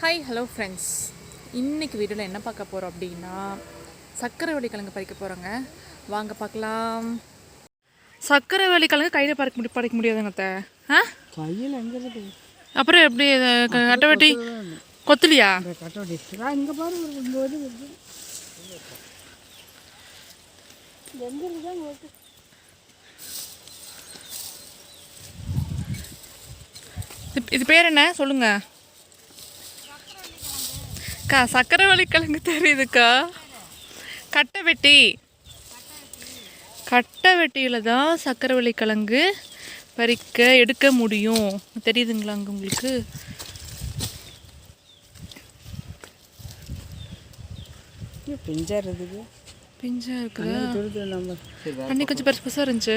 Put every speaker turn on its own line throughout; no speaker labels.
Hi hello friends, இன்றைக்கி வீடியோவில் என்ன பார்க்க போகிறோம் அப்படின்னா சக்கரவள்ளி கிழங்கு பறிக்க போகிறோங்க. வாங்க பார்க்கலாம். சக்கரவள்ளி கிழங்கு கையில் பறிக்க முடியாதுங்க அத்தை.
கையில் எங்கே
அப்புறம் எப்படி கட்டை வெட்டி கொத்துலியா?
கட்டை வெட்டி இங்கே பாரு
இது பேர் என்ன சொல்லுங்க அக்கா? சக்கரவள்ளி கிழங்கு தெரியுதுக்கா. கட்டை வெட்டியில் தான் சக்கரவள்ளி கிழங்கு எடுக்க முடியும். தெரியுதுங்களா அங்கே உங்களுக்கு?
பிஞ்சா
இருக்குதா? அன்னைக்கு கொஞ்சம் பெருசாக இருந்துச்சு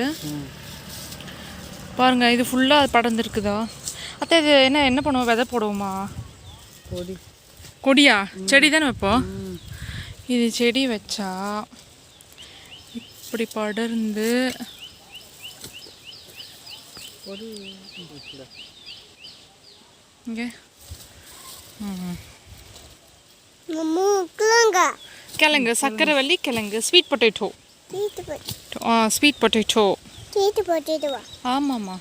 பாருங்க. இது ஃபுல்லாக அது படர்ந்துருக்குதா அத்தை? இது என்ன பண்ணுவோம்? விதை போடுவோமா? கொடியா? செடி தானே வைப்போம். இது செடி வச்சா இப்படி படர்ந்து இங்கே கிழங்கு, சக்கரவள்ளி கிழங்கு, ஸ்வீட் பொட்டேட்டோ. Sweet potato. ஆமாம்மா,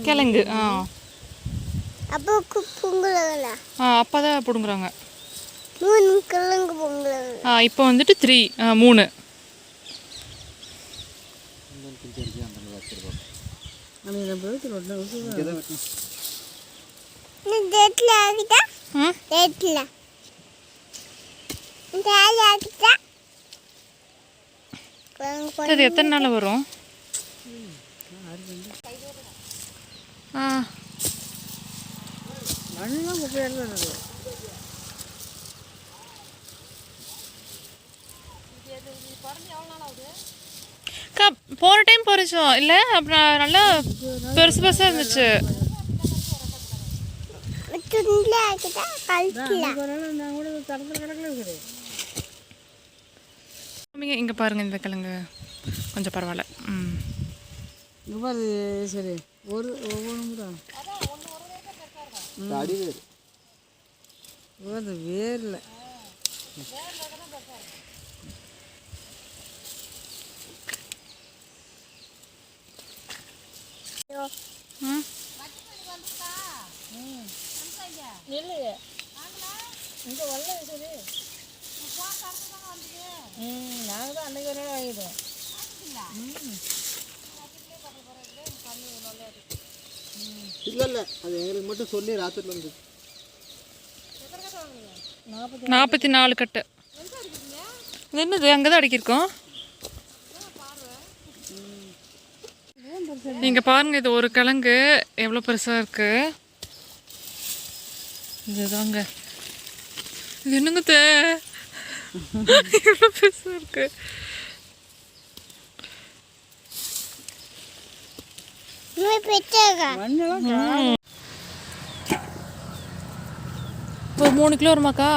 கிழங்கு. அப்போ தான் பிடுங்குறாங்க. இப்போ வந்துட்டு 3 அது எத்தனை நாள் வரும்? போன டைம் பறிச்சோம் இல்லை? அப்புறம் நல்லா பெருசு பெருசாக இருந்துச்சு. இங்கே பாருங்க, இந்த கிழங்கு கொஞ்சம் பரவாயில்ல.
சரி, வேர்ல இல்லையே இங்கே வரல. சரி, நாங்கள் தான் அன்றைக்கி ஒரு நாள் வாங்கிடுவோம். இல்லை அது எங்களுக்கு மட்டும் சொல்லி ராத்திரில வந்து
44 கட்டு. என்னது அங்கே தான் அடிக்கிருக்கோம். நீங்கள் பாருங்க, இது ஒரு கிழங்கு எவ்வளோ பெருசாக இருக்கு. இதுதாங்க. இது என்னங்க எவ்வளோ பெருசாக இருக்கு. ஒரு 3 கிலோ வருமாக்கா?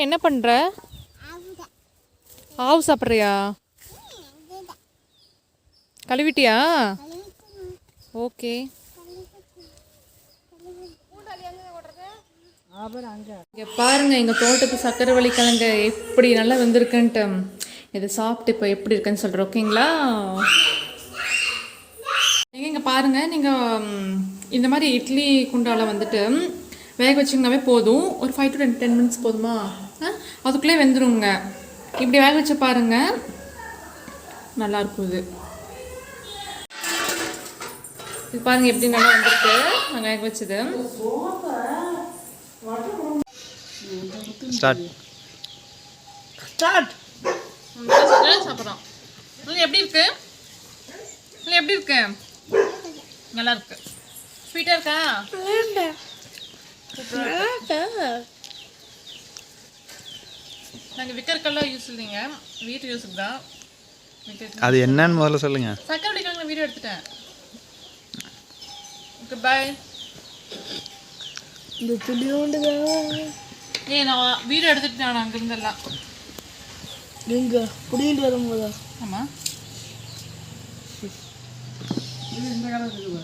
என்ன பண்ற? ஆவு சாப்பிட்றியா? கழுவிட்டியா? ஓகே. இங்கே பாருங்க, எங்கள் தோட்டத்து சக்கரவள்ளி கிழங்கு எப்படி நல்லா வந்திருக்குன்ட்டு. இதை சாப்பிட்டு இப்போ எப்படி இருக்குன்னு சொல்கிறேன், ஓகேங்களா? நீங்கள் இங்கே பாருங்கள், நீங்கள் இந்த மாதிரி இட்லி குண்டாவில் வந்துட்டு வேக வச்சிங்கனாவே போதும். ஒரு 5 to 10 minutes போதுமா? அதுக்குள்ளே வெந்துருங்க. இப்படி வேக வச்சு பாருங்கள், நல்லாயிருக்கும். இது பாருங்கள் எப்படி நல்லா வந்திருக்கு நாங்கள் வேக வச்சது. சாப்பிட்றோம். எப்படி இருக்கு? எப்படி இருக்கு? நல்லா இருக்கு. ஸ்வீட்டாக இருக்கா? நாங்கள் விற்கிறக்கெல்லாம் யூஸ் இல்லைங்க, வீட்டு யூஸுக்கு தான்.
அது என்னன்னு முதல்ல சொல்லுங்க.
சக்கரவள்ளி கிழங்கு வீடியோ எடுத்துட்டேன். ஓகே, பாய்.
இந்த துளியோண்டு
நான் வீடு எடுத்துட்டு நான் அங்கிருந்தெல்லாம்
நீங்கள் குடியிட்டு வரும்போதா
ஆமாம்
இது இந்த காலம் இருக்குது